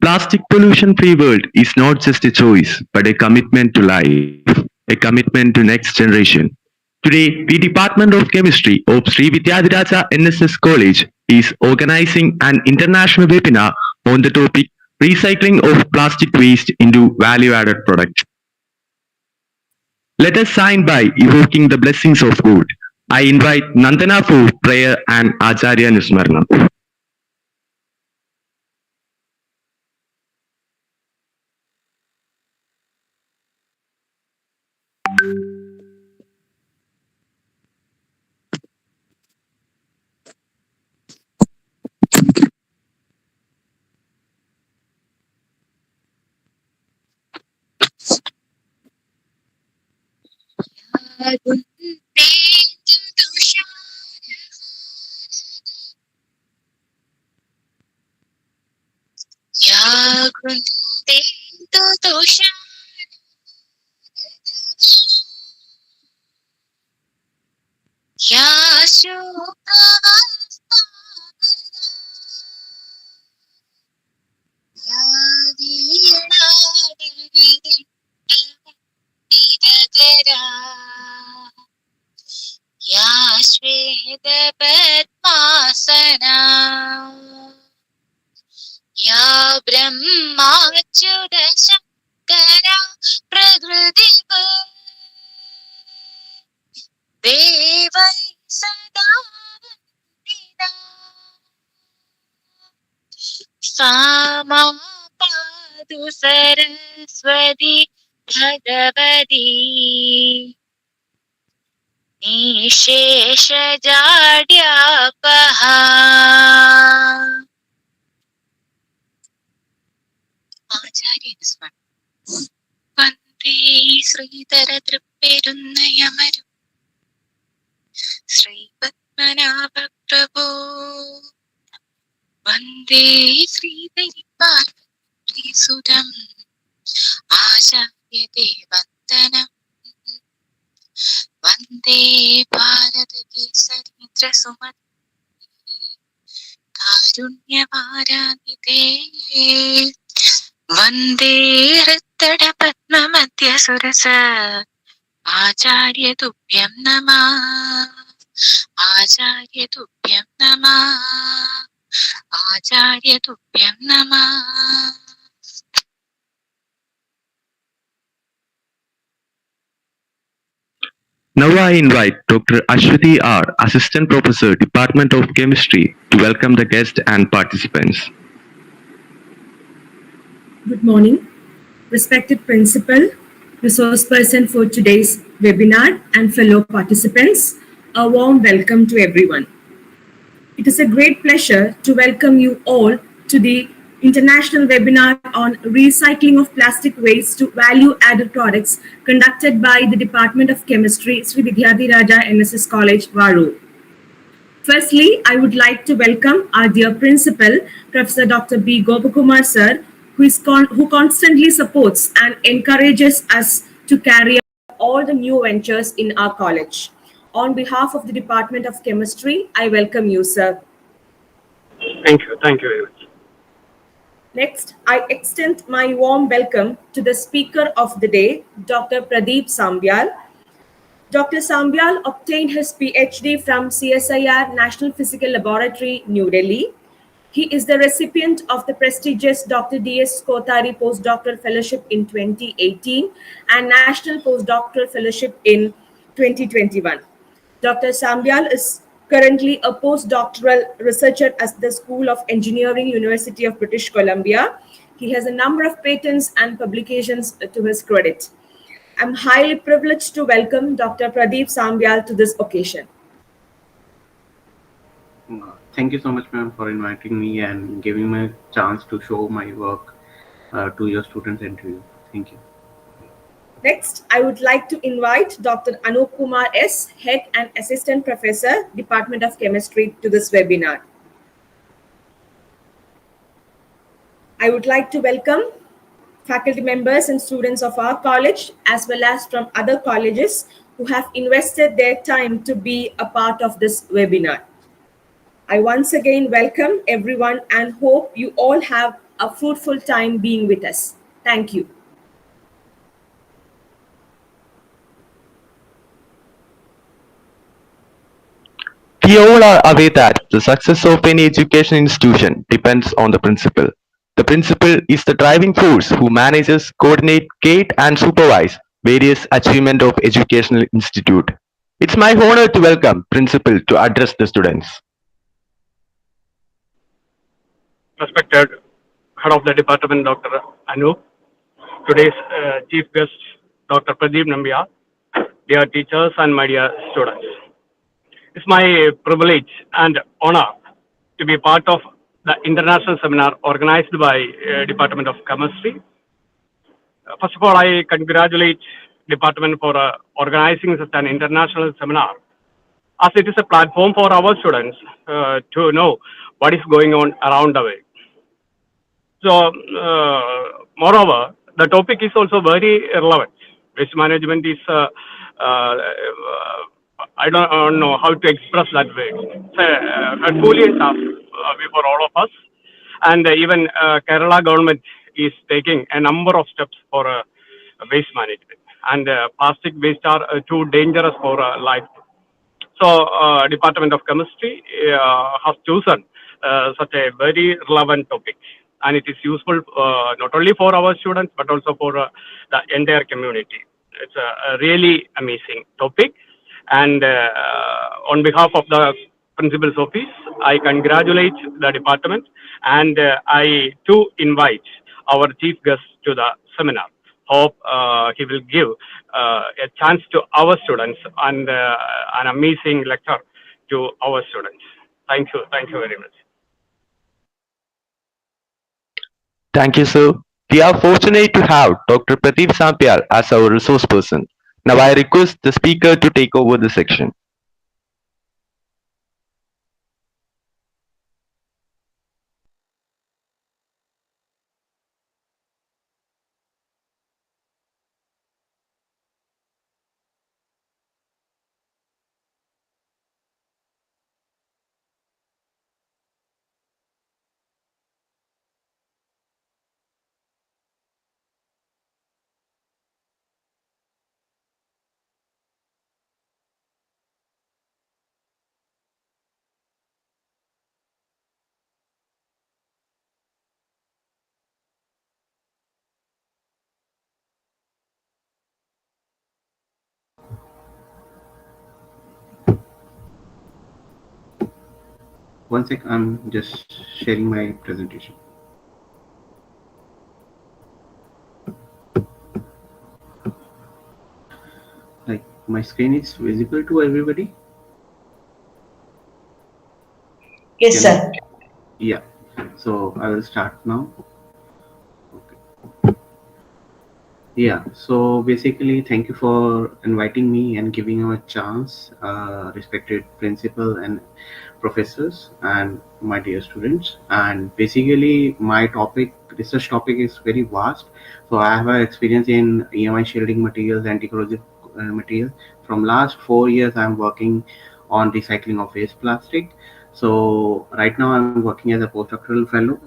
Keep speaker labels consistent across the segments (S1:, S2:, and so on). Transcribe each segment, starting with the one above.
S1: Plastic pollution-free world is not just a choice, but a commitment to life, a commitment to next generation. Today, the Department of Chemistry of Sri Vidyadhiraja NSS College is organizing an international webinar on the topic recycling of plastic waste into value-added products. Let us sign by evoking the blessings of God. I invite Nandana for prayer and Acharya Nusmarna. Now I invite Dr. Ashwati R, Assistant Professor, Department of Chemistry, to welcome the guests and participants.
S2: Good morning, respected principal, resource person for today's webinar, and fellow participants. A warm welcome to everyone. It is a great pleasure to welcome you all to the international webinar on recycling of plastic waste to value-added products conducted by the Department of Chemistry, Sri Vidyadhiraja NSS College, Varur. Firstly, I would like to welcome our dear principal, Professor Dr. B. Gopakumar sir, who constantly supports and encourages us to carry out all the new ventures in our college. On behalf of the Department of Chemistry, I welcome you, sir.
S3: Thank you. Thank you very much.
S2: Next, I extend my warm welcome to the speaker of the day, Dr. Pradeep Sambyal. Dr. Sambyal obtained his PhD from CSIR National Physical Laboratory, New Delhi. He is the recipient of the prestigious Dr. D.S. Kothari Postdoctoral Fellowship in 2018 and National Postdoctoral Fellowship in 2021. Dr. Sambyal is currently a postdoctoral researcher at the School of Engineering, University of British Columbia. He has a number of patents and publications to his credit. I'm highly privileged to welcome Dr. Pradeep Sambyal to this occasion.
S3: Thank you so much, ma'am, for inviting me and giving me a chance to show my work to your students and to you. Thank you.
S2: Next, I would like to invite Dr. Anup Kumar S., Head and Assistant Professor, Department of Chemistry, to this webinar. I would like to welcome faculty members and students of our college, as well as from other colleges who have invested their time to be a part of this webinar. I once again welcome everyone and hope you all have a fruitful time being with us. Thank you.
S1: We all are aware that the success of any education institution depends on the principal. The principal is the driving force who manages, coordinate, guide and supervise various achievement of educational institute. It's my honor to welcome principal to address the students.
S4: Respected Head of the Department, Dr. Anu, today's Chief Guest, Dr. Pradeep Sambyal, dear teachers and my dear students. It's my privilege and honor to be part of the international seminar organized by Department of Chemistry. First of all, I congratulate Department for organizing such an international seminar, as it is a platform for our students to know what is going on around the world. So, moreover, the topic is also very relevant. Waste management is, I don't know how to express that way. It's a Herculean task for all of us. And even Kerala government is taking a number of steps for waste management. And plastic waste are too dangerous for life. So, Department of Chemistry has chosen such a very relevant topic, and it is useful not only for our students but also for the entire community. It's a really amazing topic, and on behalf of the principal's office, I congratulate the department, and I too invite our chief guest to the seminar. Hope he will give a chance to our students and an amazing lecture to our students. Thank you very much.
S1: Thank you, sir. We are fortunate to have Dr. Pradeep Sambyal as our resource person. Now I request the speaker to take over the section.
S3: One sec, I'm just sharing my presentation. Like my screen is visible to everybody.
S5: Yes,
S3: Can you?
S5: sir.
S3: Yeah. So I will start now. Yeah, so basically, thank you for inviting me and giving me a chance, respected principal and professors and my dear students. And basically, my topic, research topic is very vast. So I have a experience in EMI shielding materials, anti-corrosive materials. From last 4 years, I'm working on recycling of waste plastic. So right now, I'm working as a postdoctoral fellow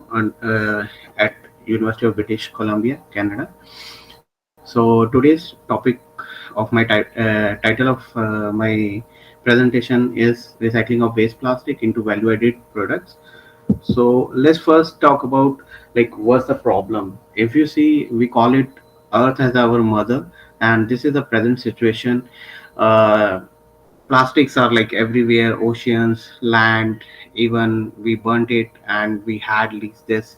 S3: at University of British Columbia, Canada. So today's topic of my title of my presentation is recycling of waste plastic into value-added products. So let's first talk about like what's the problem. If you see, we call it Earth as our mother, and this is the present situation. Uh, Plastics are like everywhere, oceans, land, even we burnt it and we had leaks this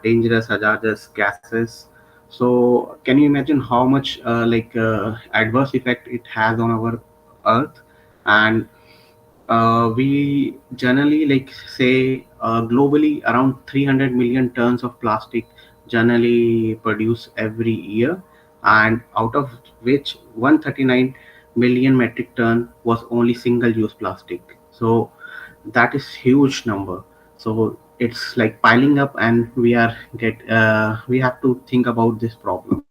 S3: dangerous hazardous gases. So can you imagine how much adverse effect it has on our earth? And we generally like say globally around 300 million tons of plastic generally produce every year, and out of which 139 million metric ton was only single use plastic. So that is huge number. So it's like piling up, and we have to think about this problem.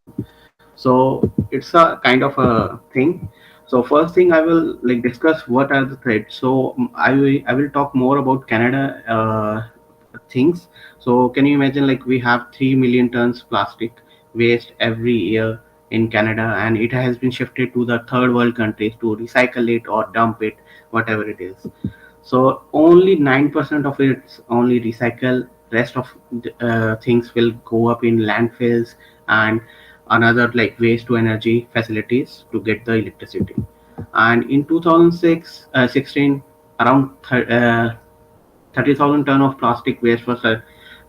S3: So it's a kind of a thing. So first thing I will like discuss what are the threats. So I will talk more about Canada things. So can you imagine, like, we have 3 million tons plastic waste every year in Canada, and it has been shifted to the third world countries to recycle it or dump it, whatever it is. So only 9% of it's only recycle. Rest of things will go up in landfills and another like waste to energy facilities to get the electricity. And in 2016, around 30,000 ton of plastic waste was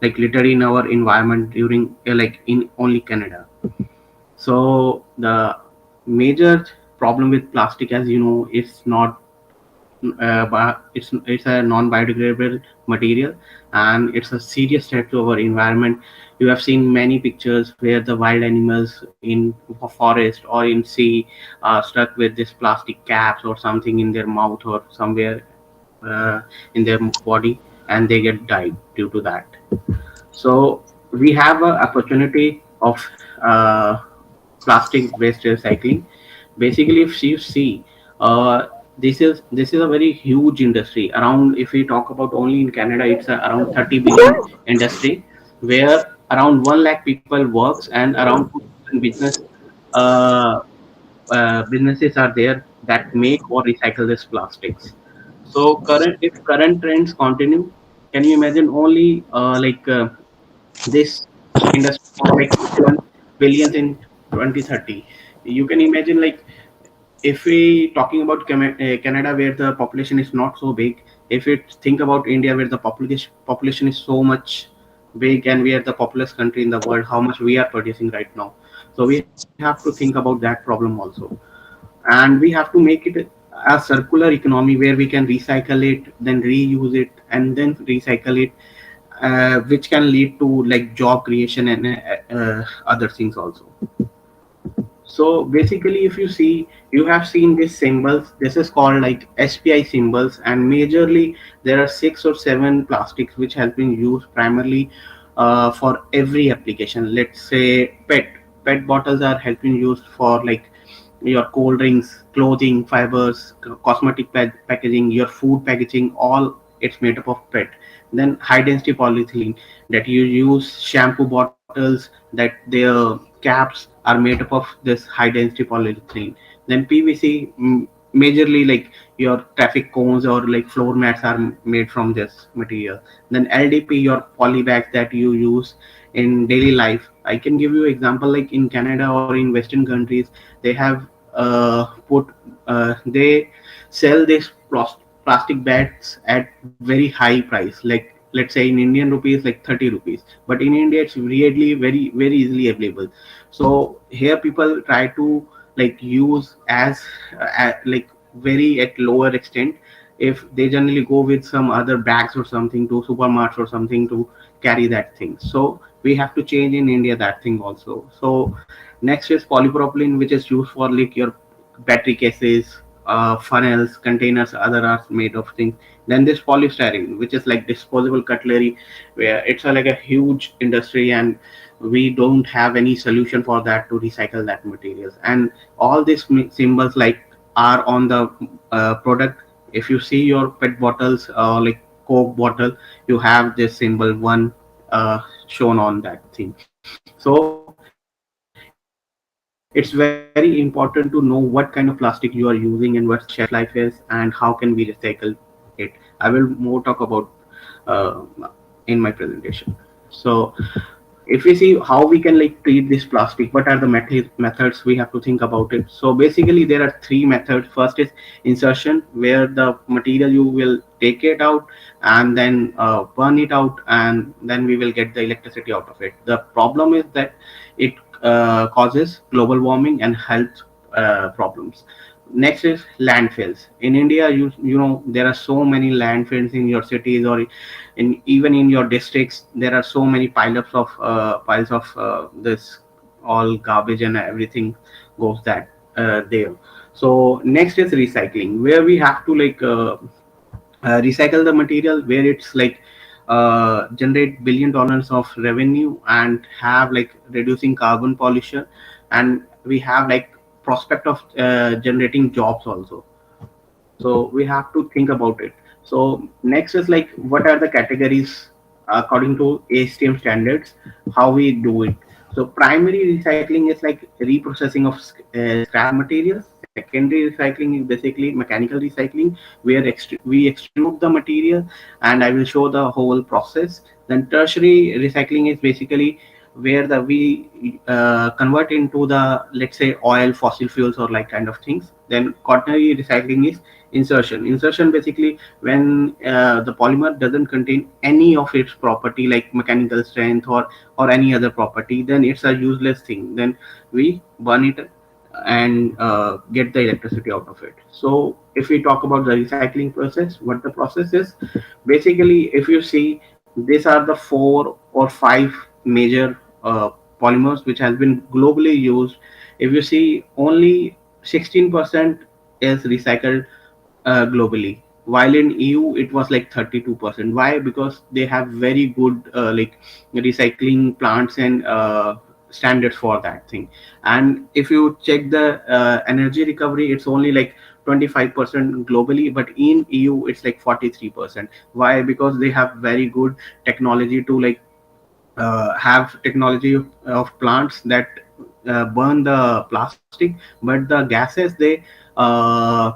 S3: like littered in our environment during like in only Canada. So the major problem with plastic, as you know, it's not it's a non-biodegradable material, and it's a serious threat to our environment. You have seen many pictures where the wild animals in forest or in sea are stuck with this plastic caps or something in their mouth or somewhere in their body, and they get died due to that. So we have an opportunity of uh, plastic waste recycling. Basically, if you see, this is a very huge industry. Around, if we talk about only in Canada, it's around 30 billion industry, where around 1 lakh people works and around 2,000 uh, businesses are there that make or recycle these plastics. So if current trends continue, can you imagine only this industry of like 21 billions in 2030? You can imagine, like, if we talking about Canada, where the population is not so big, if we think about India, where the population is so much big, and we are the populous country in the world, how much we are producing right now. So we have to think about that problem also, and we have to make it a circular economy where we can recycle it, then reuse it, and then recycle it, which can lead to like job creation and other things also. So basically, if you see, you have seen these symbols. This is called like SPI symbols, and majorly there are 6 or 7 plastics which has been used primarily for every application. Let's say pet bottles are helping used for like your cold drinks, clothing, fibers, cosmetic packaging, your food packaging. All it's made up of PET. Then high density polyethylene, that you use shampoo bottles, that their caps are made up of this high density polyethylene. Then PVC, majorly like your traffic cones or like floor mats are made from this material. Then LDP, your poly bags that you use in daily life. I can give you example, like in Canada or in Western countries, they have put they sell these plastic bags at very high price, like let's say in Indian rupees like 30 rupees, but in India it's really very easily available. So here people try to like use as like very at lower extent. If they generally go with some other bags or something to supermarkets or something to carry that thing, so we have to change in India that thing also. So next is polypropylene, which is used for like your battery cases, funnels, containers, other are made of things. Then this polystyrene, which is like disposable cutlery, where it's like a huge industry, and we don't have any solution for that to recycle that materials. And all these symbols like are on the product. If you see your PET bottles, like Coke bottle, you have this symbol one shown on that thing. So it's very important to know what kind of plastic you are using and what shelf life is and how can we recycle it. I will more talk about in my presentation. So if we see how we can like treat this plastic, what are the methods we have to think about it. So basically there are 3 methods. First is insertion, where the material you will take it out and then burn it out, and then we will get the electricity out of it. The problem is that it causes global warming and health problems. Next is landfills. In India, you know there are so many landfills in your cities or in even in your districts. There are so many piles of this all garbage and everything goes that there. So next is recycling, where we have to like recycle the material, where it's like generate $1 billion of revenue and have like reducing carbon pollution. And we have like prospect of generating jobs also. So we have to think about it. So next is like, what are the categories according to ASTM standards, how we do it. So primary recycling is like reprocessing of scrap materials. Secondary recycling is basically mechanical recycling, where we extrude the material, and I will show the whole process. Then tertiary recycling is basically where the we convert into the, let's say, oil, fossil fuels, or like kind of things. Then quaternary recycling is insertion basically when the polymer doesn't contain any of its property like mechanical strength or any other property, then it's a useless thing. Then we burn it and get the electricity out of it. So if we talk about the recycling process, what the process is, basically, if you see, these are the 4 or 5 major polymers which has been globally used. If you see, only 16% is recycled globally, while in EU it was like 32%. Why? Because they have very good like recycling plants and standards for that thing. And if you check the energy recovery, it's only like 25% globally, but in EU it's like 43%. Why? Because they have very good technology to like have technology of plants that burn the plastic, but the gases they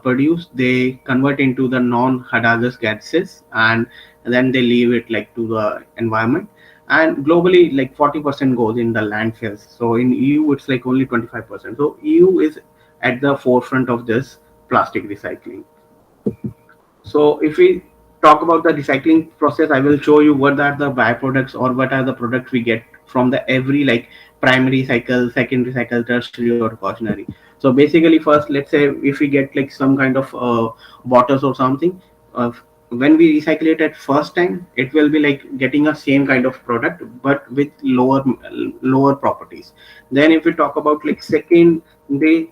S3: produce, they convert into the non-hazardous gases, and then they leave it like to the environment. And globally, like 40% goes in the landfills. So in EU, it's like only 25%. So EU is at the forefront of this plastic recycling. So if we talk about the recycling process, I will show you what are the byproducts or what are the products we get from the every like primary cycle, secondary cycle, tertiary or quaternary. So basically, first, let's say if we get like some kind of bottles or something, uh, when we recycle it at first time, it will be like getting a same kind of product but with lower properties. Then if we talk about like second day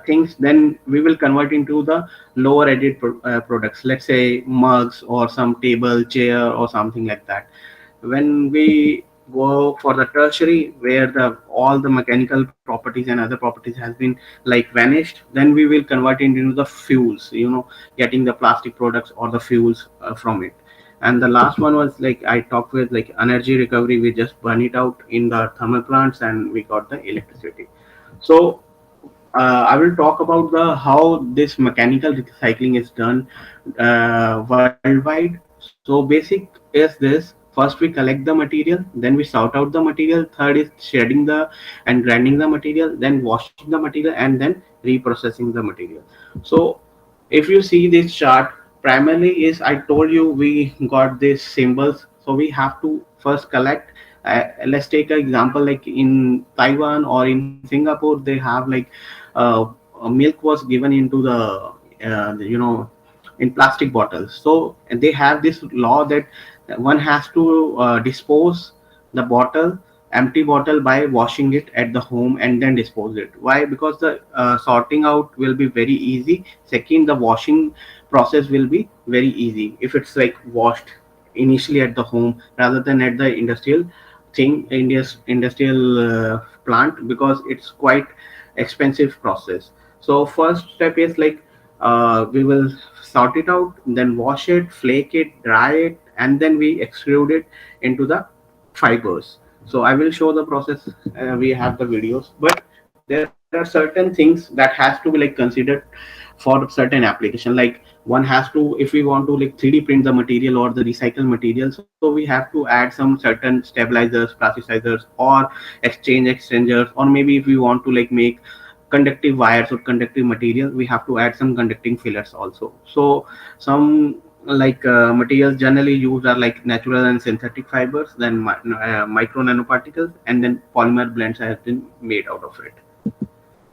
S3: things, then we will convert into the lower added products, let's say mugs or some table chair or something like that. When we go for the tertiary, where the all the mechanical properties and other properties has been like vanished, then we will convert it into the fuels, getting the plastic products or the fuels from it. And the last one was like I talked with like energy recovery, we just burn it out in the thermal plants and we got the electricity. So I will talk about the how this mechanical recycling is done worldwide. So basic is this: first we collect the material, then we sort out the material. Third is shredding the and grinding the material, then washing the material, and then reprocessing the material. So if you see this chart, primarily is I told you we got these symbols. So we have to first collect. Let's take an example like in Taiwan or in Singapore, they have like uh, milk was given into the in plastic bottles. So they have this law that one has to dispose the bottle, empty bottle, by washing it at the home and then dispose it. Why? Because the sorting out will be very easy. Second, the washing process will be very easy if it's like washed initially at the home rather than at the industrial plant, because it's quite expensive process. So first step is like we will sort it out, then wash it, flake it, dry it, and then we extrude it into the fibers. So I will show the process. We have the videos, but there are certain things that has to be like considered for certain application. Like one has to, if we want to like 3D print the material or the recycled material, so we have to add some certain stabilizers, plasticizers, or exchangers, or maybe if we want to like make conductive wires or conductive material, we have to add some conducting fillers also. So some like materials generally used are like natural and synthetic fibers, then micro nanoparticles, and then polymer blends have been made out of it.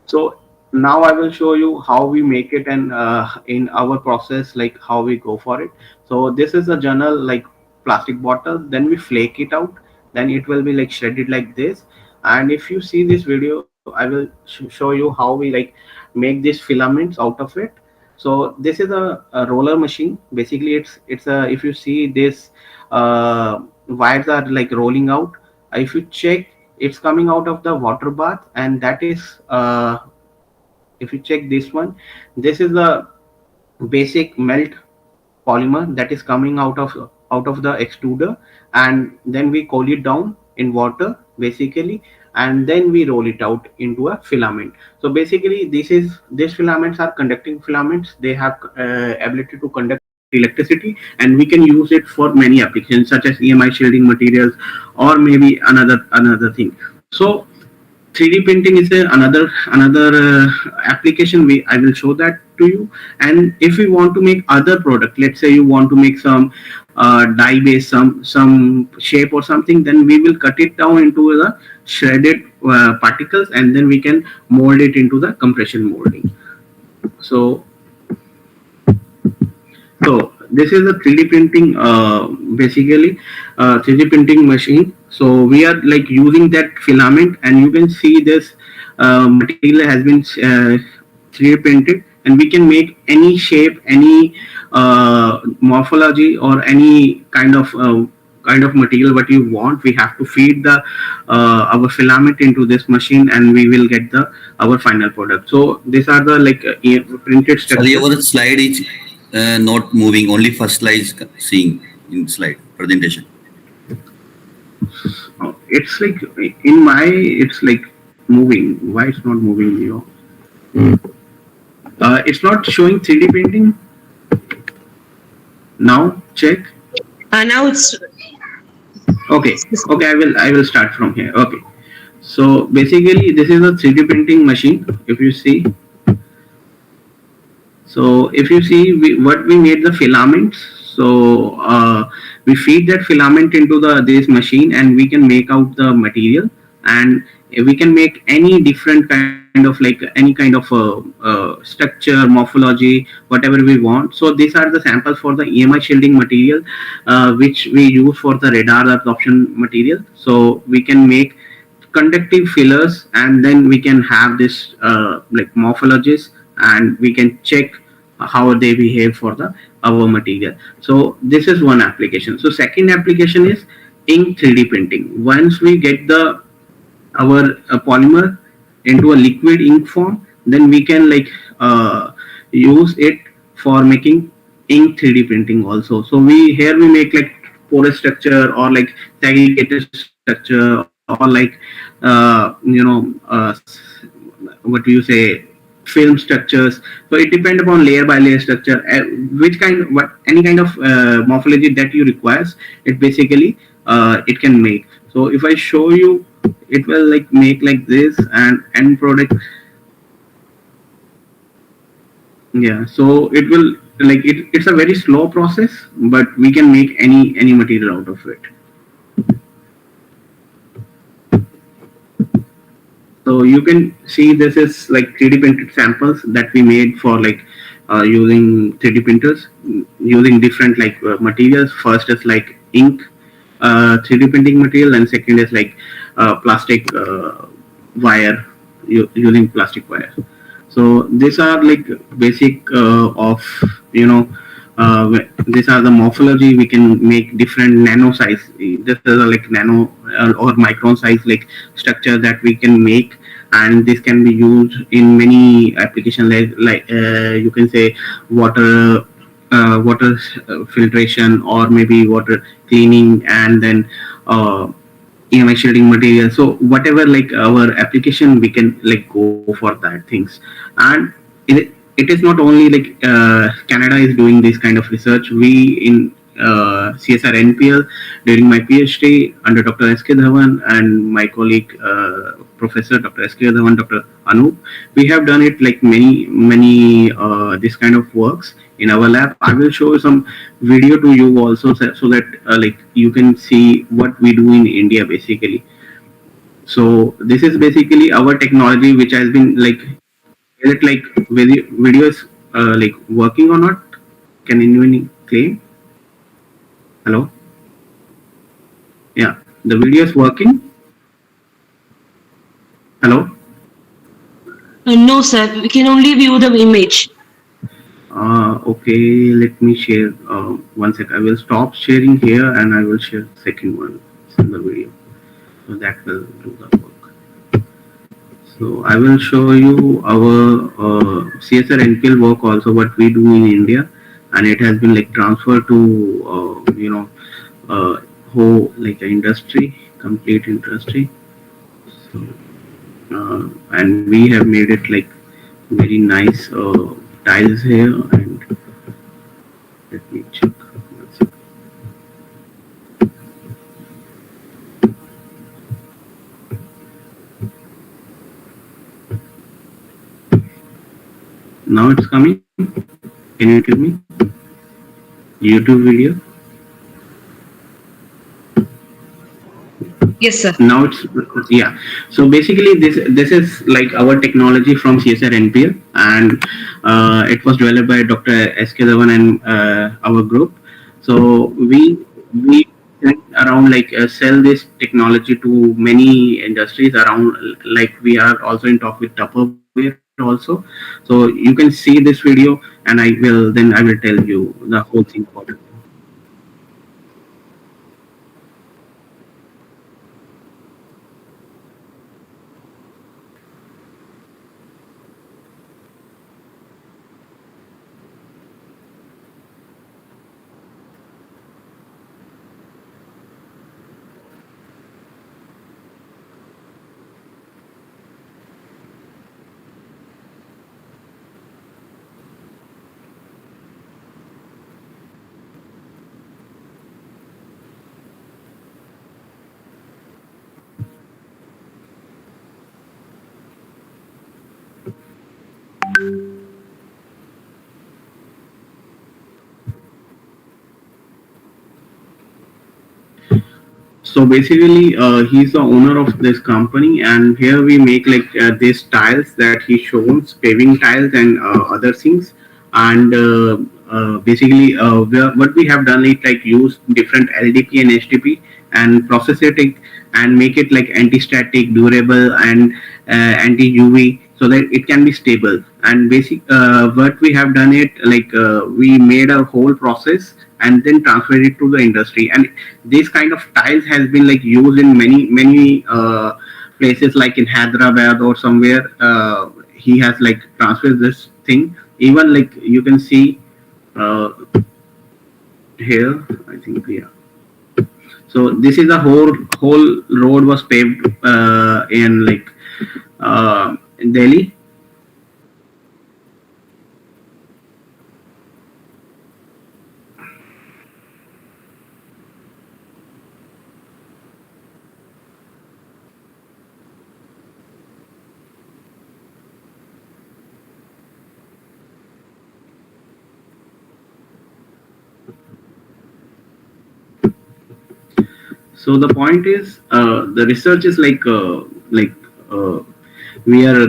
S3: So now I will show you how we make it, and in our process, like how we go for it. So this is a journal like plastic bottle, then we flake it out, then it will be like shredded like this. And if you see this video, I will show you how we like make these filaments out of it. So this is a roller machine. Basically it's a, if you see this wires are like rolling out. If you check, it's coming out of the water bath, and that is If you check this one, this is the basic melt polymer that is coming out of the extruder, and then we cool it down in water basically, and then we roll it out into a filament. So basically these filaments are conducting filaments. They have ability to conduct electricity, and we can use it for many applications such as EMI shielding materials, or maybe another thing. So 3D printing is another application. I will show that to you. And if we want to make other product, let's say you want to make some dye base, some shape or something, then we will cut it down into the shredded particles, and then we can mold it into the compression molding. So so this is a 3D printing, basically 3D printing machine. So we are like using that filament, and you can see this material has been 3D printed, and we can make any shape, any morphology, or any kind of material what you want. We have to feed the our filament into this machine, and we will get the our final product. So these are the like printed
S5: Sorry,
S3: structures.
S5: our slide is not moving. Only first slide is seeing in slide presentation.
S3: It's like in my, it's like moving. Why it's not moving, it's not showing 3D printing now. Check.
S2: Now it's
S3: Okay. I will start from here. Okay. So basically this is a 3D printing machine. If you see, what we made the filaments. So we feed that filament into this machine, and we can make out the material, and we can make any different kind of like any kind of structure, morphology, whatever we want. So these are the samples for the EMI shielding material, which we use for the radar absorption material. So we can make conductive fillers, and then we can have this like morphologies, and we can check how they behave for the our material. So this is one application. So second application is ink 3D printing. Once we get the our polymer into a liquid ink form, then we can like use it for making ink 3D printing also. So we make like porous structure, or like segregated structure, or like what do you say, film structures. So it depends upon layer by layer structure, which kind, what any kind of morphology that you requires, it basically it can make. So if I show you, it will like make like this, and end product. Yeah, so it will like it's a very slow process, but we can make any material out of it. So you can see this is like 3D printed samples that we made for like using 3D printers, using different like materials. First is like ink 3D printing material, and second is like plastic wire, using plastic wire. So these are like basic of these are the morphology. We can make different nano size. This is a like nano or micron size like structure that we can make, and this can be used in many applications, like you can say water filtration, or maybe water cleaning, and then EMI shielding material. So whatever like our application, we can like go for that things. And it is not only like Canada is doing this kind of research. We in CSR NPL, during my PhD under Dr. S.K. Dhawan and my colleague Professor Dr. S.K. Dhawan, Dr. Anup, we have done it like many this kind of works in our lab. I will show some video to you also, so that like you can see what we do in India basically. So this is basically our technology, which has been like, is it like video is like working or not? Can anyone claim? Hello? Yeah, the video is working. Hello?
S6: No, sir. We can only view the image.
S3: Okay, let me share. One sec. I will stop sharing here, and I will share second one in the video. So that will do the work. So I will show you our CSR NPL work also what we do in India, and it has been like transferred to whole like industry, complete industry. So and we have made it like very nice tiles here, and let me check. Now it's coming. Can you give me YouTube video?
S6: Yes, sir.
S3: Now it's, yeah. So basically this is like our technology from CSR NPL, and it was developed by Dr. SK Dhawan and our group. So we went around like sell this technology to many industries around, like we are also in talk with Tupperware also. So you can see this video, and I will tell you the whole thing about it. So basically, he's the owner of this company, and here we make like these tiles that he shows, paving tiles and other things. And basically, what we have done is like use different LDP and HDP and process it and make it like anti-static, durable, and anti-UV, so that it can be stable. And basic, what we have done it like we made a whole process and then transferred it to the industry. And this kind of tiles has been like used in many places, like in Hyderabad or somewhere. He has like transferred this thing. Even like you can see uh, here, I think, yeah. So this is a whole road was paved in like in Delhi. So the point is, the research is like uh, we are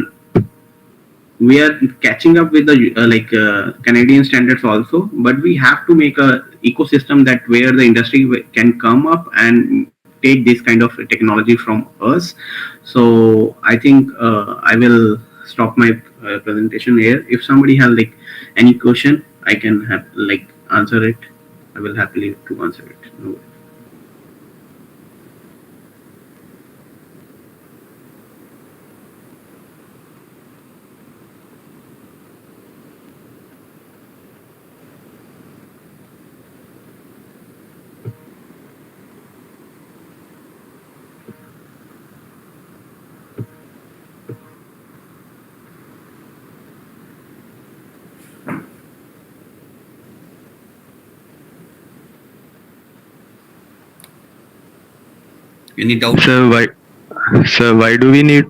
S3: we are catching up with the Canadian standards also, but we have to make a ecosystem that where the industry can come up and take this kind of technology from us. So I think I will stop my presentation here. If somebody has like any question, I can have like answer it. I will happily to answer it. No.
S5: Any doubt?
S1: Sir, why do we need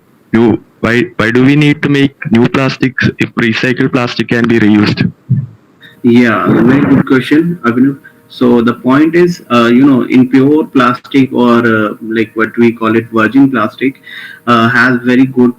S1: why do we need to make new plastics if recycled plastic can be reused?
S3: Yeah, very good question, Abhinav. So the point is, in pure plastic or like what we call it, virgin plastic, has very good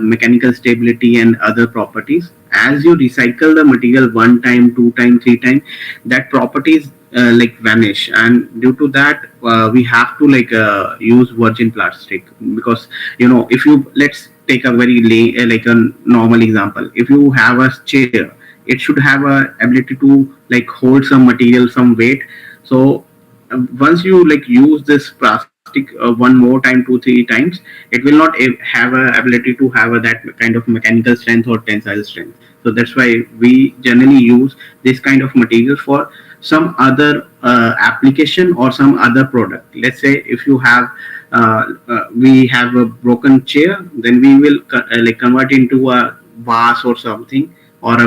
S3: mechanical stability and other properties. As you recycle the material one time, two time, three time, that properties like vanish, and due to that, we have to like use virgin plastic. Because if you, let's take a very like a normal example. If you have a chair, it should have a ability to like hold some material, some weight. So once you like use this plastic plastic one more time, 2 3 times, it will not have a ability to have that kind of mechanical strength or tensile strength. So that's why we generally use this kind of material for some other application or some other product. Let's say if you have we have a broken chair, then we will like convert into a vase or something, or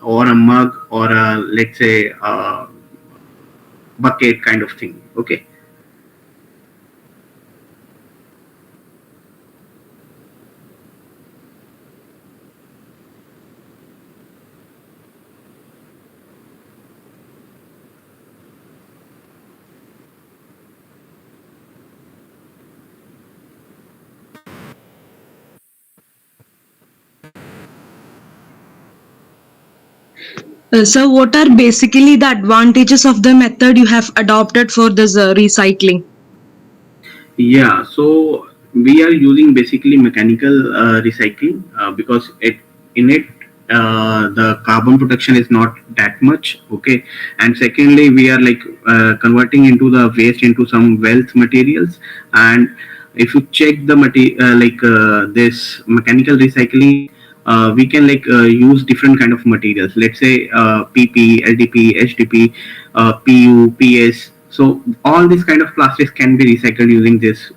S3: or a mug, or a, let's say, bucket kind of thing. Okay.
S6: Sir, what are basically the advantages of the method you have adopted for this recycling?
S3: Yeah, so we are using basically mechanical recycling because it in it the carbon production is not that much. Okay, and secondly, we are like converting into the waste into some wealth materials. And if you check the this mechanical recycling, we can like use different kind of materials. Let's say PP, LDP, HDP, PU, PS. So all these kind of plastics can be recycled using this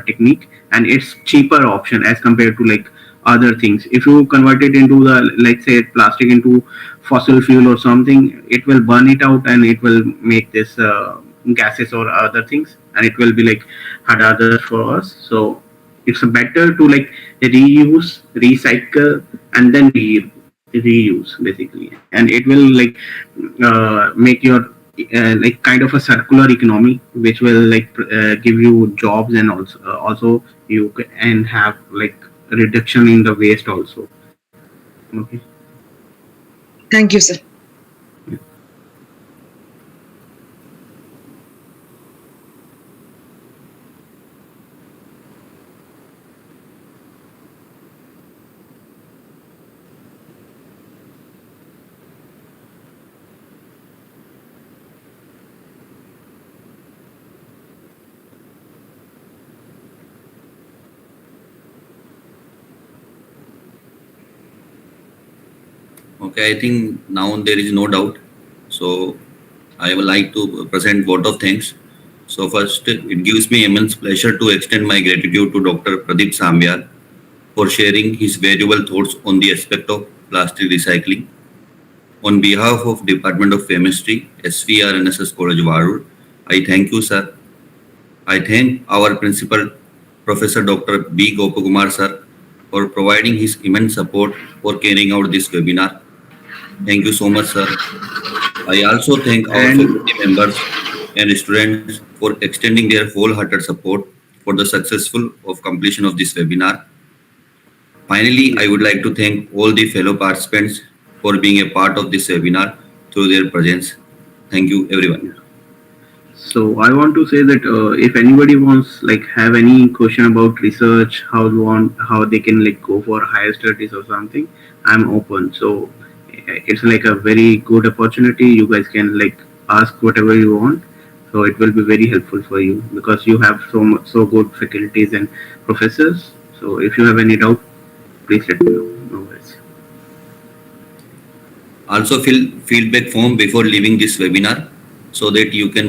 S3: technique, and it's cheaper option as compared to like other things. If you convert it into the, let's say, plastic into fossil fuel or something, it will burn it out and it will make this gases or other things, and it will be like harder for us. So it's better to like reuse, recycle, and then reuse basically, and it will like make your like kind of a circular economy, which will like give you jobs, and also you can have like reduction in the waste also. Okay.
S6: Thank you, sir.
S5: Okay, I think now there is no doubt. So I would like to present vote of thanks. So first, it gives me immense pleasure to extend my gratitude to Dr. Pradeep Sambyal for sharing his valuable thoughts on the aspect of plastic recycling. On behalf of Department of Chemistry, SVR NSS College Warur, I thank you, sir. I thank our principal, Professor Dr. B. Gopakumar, sir, for providing his immense support for carrying out this webinar. Thank you so much, sir. I also thank our
S3: And
S5: faculty members and students for extending their wholehearted support for the successful of completion of this webinar. Finally, I
S3: yeah,
S5: would like to thank all the fellow participants for being a part of this webinar through their presence. Thank you, everyone.
S3: yeah. So I want to say that if anybody wants like have any question about research, how they can like go for higher studies or something, I'm open. So it's like a very good opportunity. You guys can like ask whatever you want. So it will be very helpful for you because you have so good faculties and professors. So if you have any doubt, please let me know. No worries.
S5: Also, fill feedback form before leaving this webinar so that you can